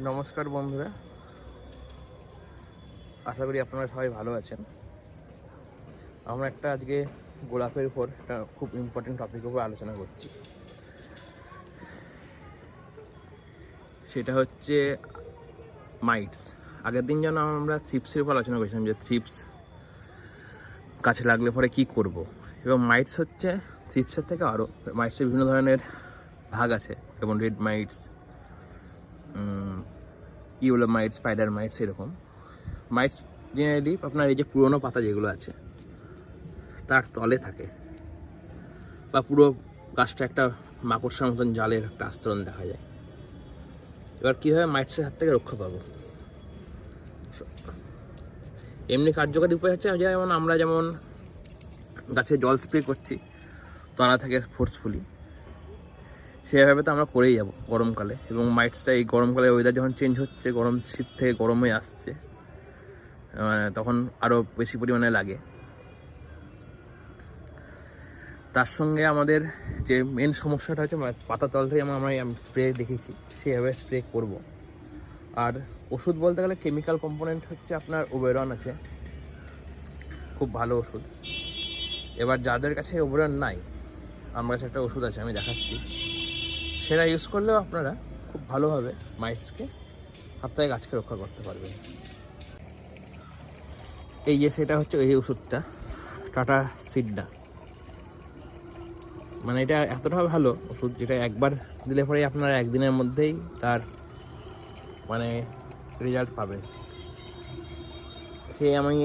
নমস্কার বন্ধুরা, আশা করি আপনারা সবাই ভালো আছেন। আমরা আজকে গোলাপের উপর একটা খুব ইম্পর্টেন্ট টপিকের উপর আলোচনা করছি। সেটা হচ্ছে মাইটস। আগের দিন যেন আমরা থ্রিপসের উপর আলোচনা করেছিলাম যে থ্রিপস গাছে লাগলে পরে কি করব, এবং মাইটস হচ্ছে থ্রিপসের থেকে আরও মাইটসের বিভিন্ন ধরনের ভাগ আছে, যেমন red mites, yellow mites, spider mites. এরকম মাইটস জেনারেলি আপনার এই যে পুরোনো পাতা যেগুলো আছে তার তলে থাকে, বা পুরো গাছটা একটা মাকড়সার মতন জালের একটা আস্তরণ দেখা যায়। এবার কীভাবে মাইটসের হাত থেকে রক্ষা পাবো? এমনি কার্যকারী উপায় হচ্ছে আমরা যেমন গাছে জল স্প্রে করছি তলা থেকে ফোর্সফুলি, সেভাবে তো আমরা করেই যাবো গরমকালে। এবং মাইটসটা এই গরমকালে ওয়েদার যখন চেঞ্জ হচ্ছে, গরম শীত থেকে গরম হয়ে আসছে, তখন আরও বেশি পরিমাণে লাগে। তার সঙ্গে আমাদের যে মেন সমস্যাটা হচ্ছে পাতা তল থেকে আমরা স্প্রে দেখেছি, সেভাবে স্প্রে করব। আর ওষুধ বলতে গেলে কেমিক্যাল কম্পোনেন্ট হচ্ছে আপনার ওবেরন আছে, খুব ভালো ওষুধ। এবার যাদের কাছে ওবেরন নাই, আমার কাছে একটা ওষুধ আছে, আমি দেখাচ্ছি। সেটা ইউজ করলেও আপনারা খুব ভালোভাবে মাইটসকে হাত থেকে গাছকে রক্ষা করতে পারবেন। এই যে সেটা হচ্ছে এই ওষুধটা, টাটা সিডনা। মানে এটা এতটা ভালো ওষুধ, যেটা একবার দিলে পরে আপনারা একদিনের মধ্যেই তার রেজাল্ট পাবেন। আমি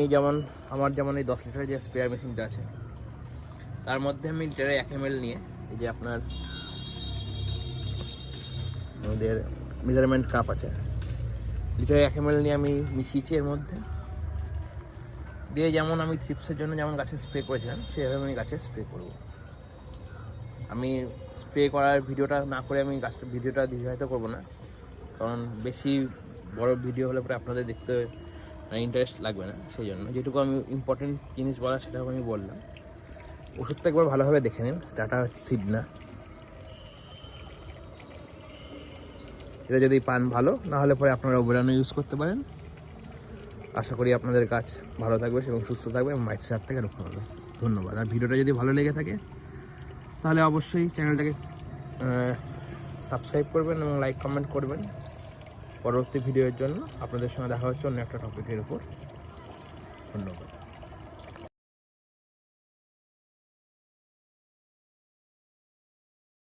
আমার যেমন এই 10 লিটারের যে স্প্রেয়ার মেশিনটা আছে, তার মধ্যে আমি লিটারে 1 ml নিয়ে, এই যে আপনার আমাদের মেজারমেন্ট কাপ আছে, লিটারে 1 ml নিয়ে আমি মিশিয়েছি এর মধ্যে দিয়ে, যেমন আমি থ্রিপসের জন্য যেমন গাছে স্প্রে করেছিলাম সেভাবে আমি গাছে স্প্রে করব। আমি স্প্রে করার ভিডিওটা না করে আমি গাছটা ভিডিওটা দীর্ঘায়িত করবো না, কারণ বেশি বড় ভিডিও হলে পরে আপনাদের দেখতে ইন্টারেস্ট লাগবে না। সেই জন্য যেটুকু আমি ইম্পর্টেন্ট জিনিস বলা সেটাও আমি বললাম। ওষুধটা একবার ভালোভাবে দেখে নিন, টাটা সিডনা। এটা যদি পান ভালো, না হলে পরে আপনারা ওবেরন ইউজ করতে পারেন। আশা করি আপনাদের গাছ ভালো থাকবে এবং সুস্থ থাকবে এবং মাইটসের হাত থেকে রক্ষা পাবে। ধন্যবাদ। আর ভিডিওটা যদি ভালো লেগে থাকে তাহলে অবশ্যই চ্যানেলটাকে সাবস্ক্রাইব করবেন এবং লাইক কমেন্ট করবেন। পরবর্তী ভিডিওর জন্য আপনাদের সঙ্গে দেখা হচ্ছে অন্য একটা টপিকের উপর। ধন্যবাদ।